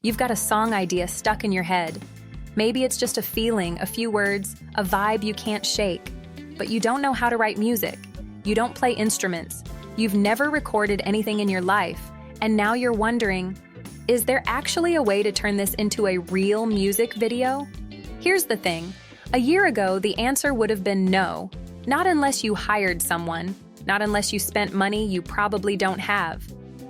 You've got a song idea stuck in your head. Maybe it's just a feeling, a few words, a vibe you can't shake. But you don't know how to write music. You don't play instruments. You've never recorded anything in your life. And now you're wondering, is there actually a way to turn this into a real music video? Here's the thing. A year ago, the answer would have been no. Not unless you hired someone. Not unless you spent money you probably don't have.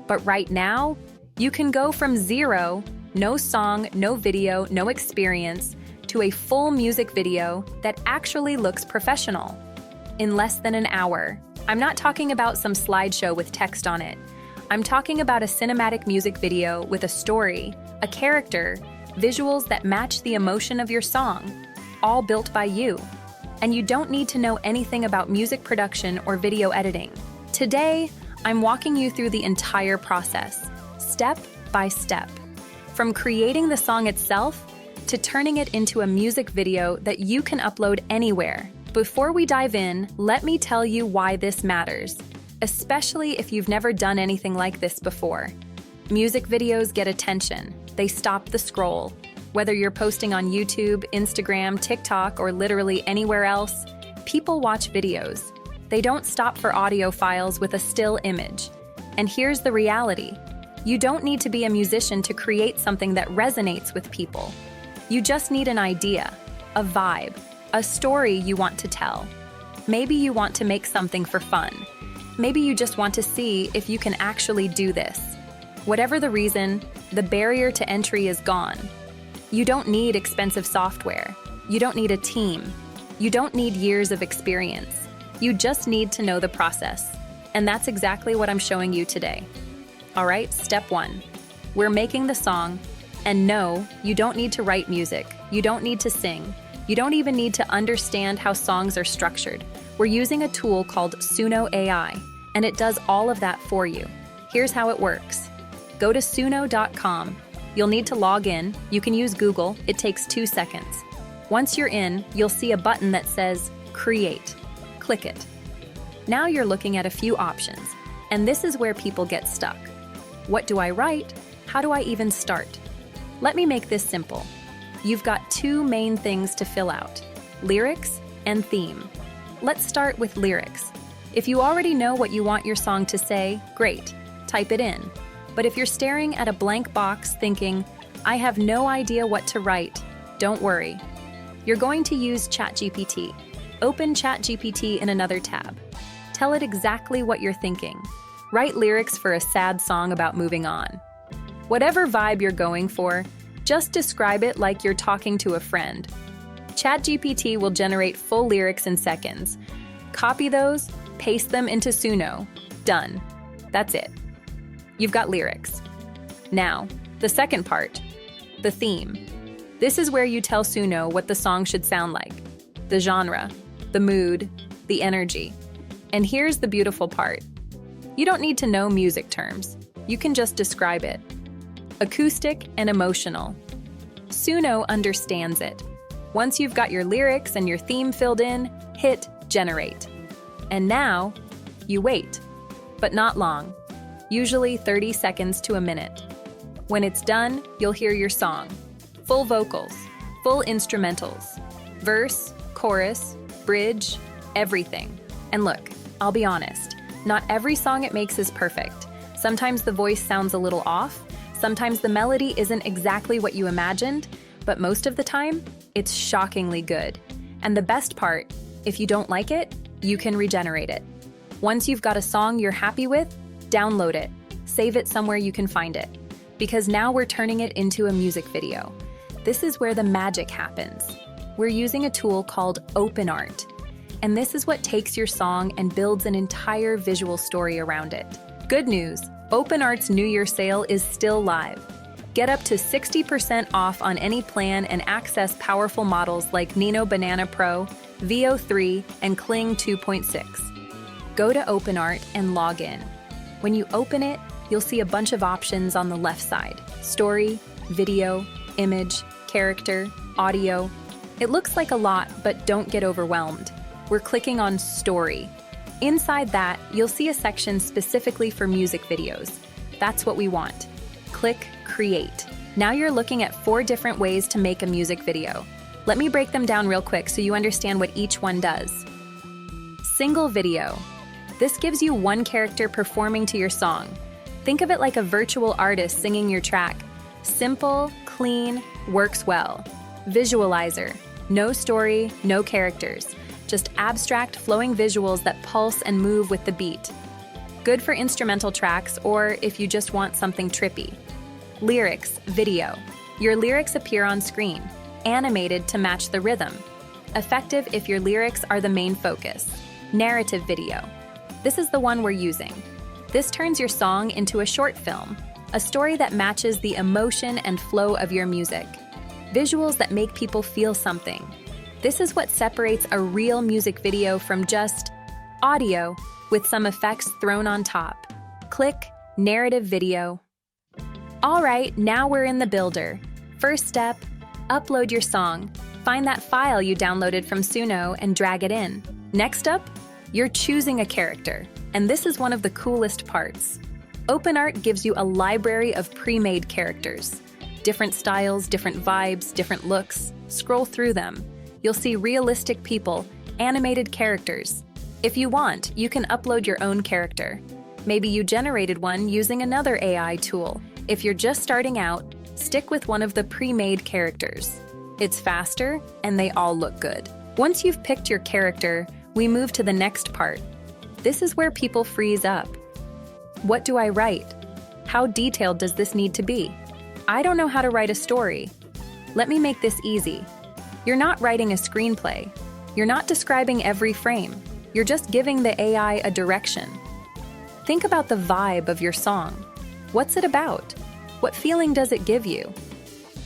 But right now, you can go from zero, no song, no video, no experience, to a full music video that actually looks professional. In less than an hour. I'm not talking about some slideshow with text on it. I'm talking about a cinematic music video with a story, a character, visuals that match the emotion of your song, all built by you. And you don't need to know anything about music production or video editing. Today, I'm walking you through the entire process, step by step. From creating the song itself to turning it into a music video that you can upload anywhere. Before we dive in, let me tell you why this matters, especially if you've never done anything like this before. Music videos get attention. They stop the scroll. Whether you're posting on YouTube, Instagram, TikTok, or literally anywhere else, people watch videos. They don't stop for audio files with a still image. And here's the reality. You don't need to be a musician to create something that resonates with people. You just need an idea, a vibe, a story you want to tell. Maybe you want to make something for fun. Maybe you just want to see if you can actually do this. Whatever the reason, the barrier to entry is gone. You don't need expensive software. You don't need a team. You don't need years of experience. You just need to know the process. And that's exactly what I'm showing you today. All right, step 1. We're making the song. And no, you don't need to write music. You don't need to sing. You don't even need to understand how songs are structured. We're using a tool called Suno AI, and it does all of that for you. Here's how it works. Go to suno.com. You'll need to log in. You can use Google. It takes 2 seconds. Once you're in, you'll see a button that says Create. Click it. Now you're looking at a few options, and this is where people get stuck. What do I write? How do I even start? Let me make this simple. You've got 2 main things to fill out, lyrics and theme. Let's start with lyrics. If you already know what you want your song to say, great, type it in. But if you're staring at a blank box thinking, I have no idea what to write, don't worry. You're going to use ChatGPT. Open ChatGPT in another tab. Tell it exactly what you're thinking. Write lyrics for a sad song about moving on. Whatever vibe you're going for, just describe it like you're talking to a friend. ChatGPT will generate full lyrics in seconds. Copy those, paste them into Suno. Done. That's it. You've got lyrics. Now, the second part, the theme. This is where you tell Suno what the song should sound like, the genre, the mood, the energy. And here's the beautiful part. You don't need to know music terms. You can just describe it. Acoustic and emotional. Suno understands it. Once you've got your lyrics and your theme filled in, hit generate. And now, you wait. But not long. Usually 30 seconds to a minute. When it's done, you'll hear your song. Full vocals, full instrumentals, verse, chorus, bridge, everything. And look, I'll be honest, not every song it makes is perfect. Sometimes the voice sounds a little off, sometimes the melody isn't exactly what you imagined, but most of the time, it's shockingly good. And the best part, if you don't like it, you can regenerate it. Once you've got a song you're happy with, download it, save it somewhere you can find it. Because now we're turning it into a music video. This is where the magic happens. We're using a tool called OpenArt. And this is what takes your song and builds an entire visual story around it. Good news, OpenArt's New Year sale is still live. Get up to 60% off on any plan and access powerful models like Nino Banana Pro, VO3, and Kling 2.6. Go to OpenArt and log in. When you open it, you'll see a bunch of options on the left side. Story, video, image, character, audio. It looks like a lot, but don't get overwhelmed. We're clicking on Story. Inside that, you'll see a section specifically for music videos. That's what we want. Click Create. Now you're looking at 4 different ways to make a music video. Let me break them down real quick so you understand what each one does. Single video. This gives you one character performing to your song. Think of it like a virtual artist singing your track. Simple, clean, works well. Visualizer. No story, no characters. Just abstract, flowing visuals that pulse and move with the beat. Good for instrumental tracks or if you just want something trippy. Lyrics, video. Your lyrics appear on screen, animated to match the rhythm. Effective if your lyrics are the main focus. Narrative video. This is the one we're using. This turns your song into a short film, a story that matches the emotion and flow of your music. Visuals that make people feel something. This is what separates a real music video from just audio with some effects thrown on top. Click narrative video. All right, now we're in the builder. First step, upload your song. Find that file you downloaded from Suno and drag it in. Next up, you're choosing a character, and this is one of the coolest parts. OpenArt gives you a library of pre-made characters. Different styles, different vibes, different looks. Scroll through them. You'll see realistic people, animated characters. If you want, you can upload your own character. Maybe you generated one using another AI tool. If you're just starting out, stick with one of the pre-made characters. It's faster, and they all look good. Once you've picked your character, we move to the next part. This is where people freeze up. What do I write? How detailed does this need to be? I don't know how to write a story. Let me make this easy. You're not writing a screenplay. You're not describing every frame. You're just giving the AI a direction. Think about the vibe of your song. What's it about? What feeling does it give you?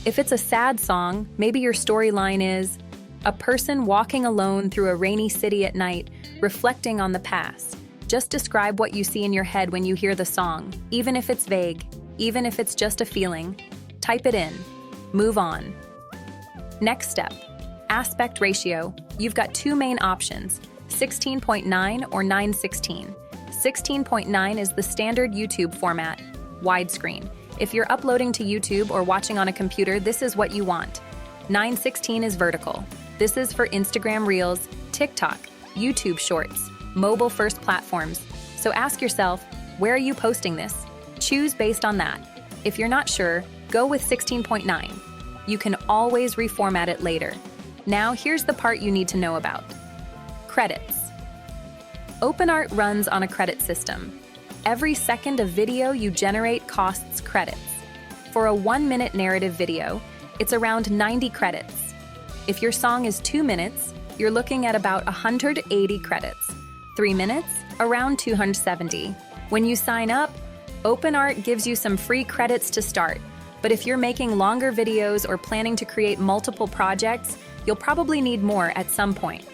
If it's a sad song, maybe your storyline is a person walking alone through a rainy city at night, reflecting on the past. Just describe what you see in your head when you hear the song, even if it's vague, even if it's just a feeling. Type it in. Move on. Next step, aspect ratio. You've got 2 main options, 16.9 or 9:16. 16.9 is the standard YouTube format, widescreen. If you're uploading to YouTube or watching on a computer, this is what you want. 9:16 is vertical. This is for Instagram Reels, TikTok, YouTube Shorts, mobile-first platforms. So ask yourself, where are you posting this? Choose based on that. If you're not sure, go with 16.9. You can always reformat it later. Now here's the part you need to know about. Credits. OpenArt runs on a credit system. Every second of video you generate costs credits. For a 1-minute narrative video, it's around 90 credits. If your song is 2 minutes, you're looking at about 180 credits. 3 minutes, around 270. When you sign up, OpenArt gives you some free credits to start. But if you're making longer videos or planning to create multiple projects, you'll probably need more at some point.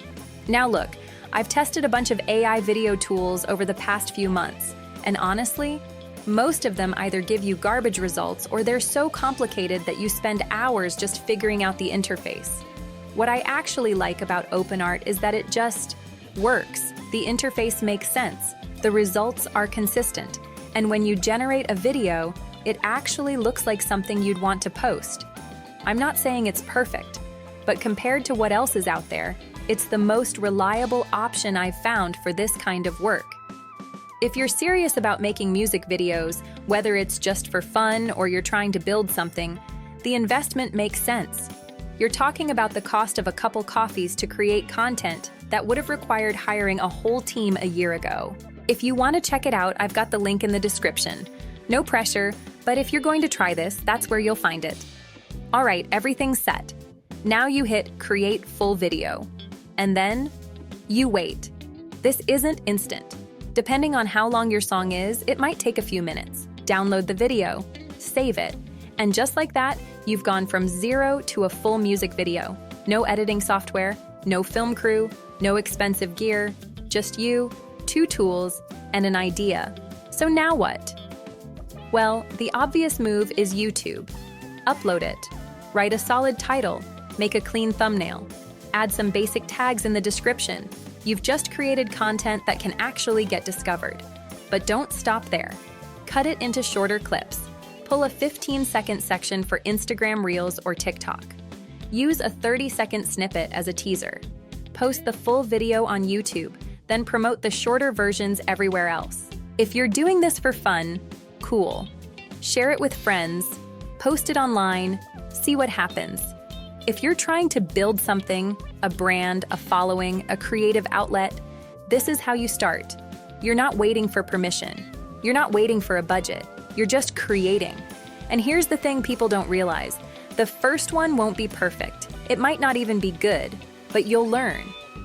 Now look, I've tested a bunch of AI video tools over the past few months, and honestly, most of them either give you garbage results or they're so complicated that you spend hours just figuring out the interface. What I actually like about OpenArt is that it just works. The interface makes sense, the results are consistent, and when you generate a video, it actually looks like something you'd want to post. I'm not saying it's perfect, but compared to what else is out there, it's the most reliable option I've found for this kind of work. If you're serious about making music videos, whether it's just for fun or you're trying to build something, the investment makes sense. You're talking about the cost of a couple coffees to create content that would have required hiring a whole team a year ago. If you want to check it out, I've got the link in the description. No pressure, but if you're going to try this, that's where you'll find it. All right, everything's set. Now you hit Create Full Video. And then, you wait. This isn't instant. Depending on how long your song is, it might take a few minutes. Download the video, save it, and just like that, you've gone from 0 to a full music video. No editing software, no film crew, no expensive gear, just you, 2 tools, and an idea. So now what? Well, the obvious move is YouTube. Upload it. Write a solid title. Make a clean thumbnail. Add some basic tags in the description. You've just created content that can actually get discovered. But don't stop there. Cut it into shorter clips. Pull a 15-second section for Instagram Reels or TikTok. Use a 30-second snippet as a teaser. Post the full video on YouTube, then promote the shorter versions everywhere else. If you're doing this for fun, cool. Share it with friends, post it online, see what happens. If you're trying to build something, a brand, a following, a creative outlet, this is how you start. You're not waiting for permission. You're not waiting for a budget. You're just creating. And here's the thing people don't realize. The first one won't be perfect. It might not even be good, but you'll learn.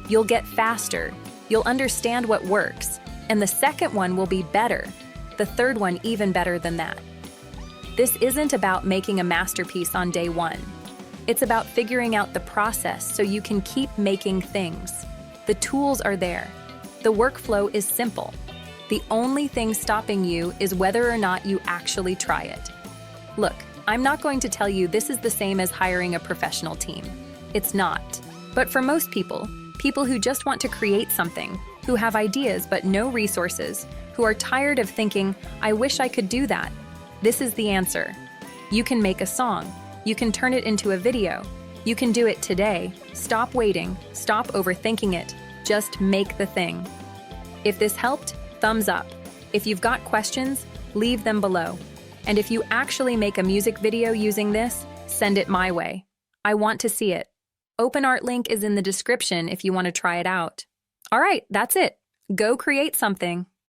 You'll get faster. You'll understand what works. And the second one will be better. The third one even better than that. This isn't about making a masterpiece on day one. It's about figuring out the process so you can keep making things. The tools are there. The workflow is simple. The only thing stopping you is whether or not you actually try it. Look, I'm not going to tell you this is the same as hiring a professional team. It's not. But for most people, people who just want to create something, who have ideas but no resources, who are tired of thinking, I wish I could do that, this is the answer. You can make a song. You can turn it into a video. You can do it today. Stop waiting. Stop overthinking it. Just make the thing. If this helped, thumbs up. If you've got questions, leave them below. And if you actually make a music video using this, send it my way. I want to see it. OpenArt link is in the description if you want to try it out. All right, that's it. Go create something.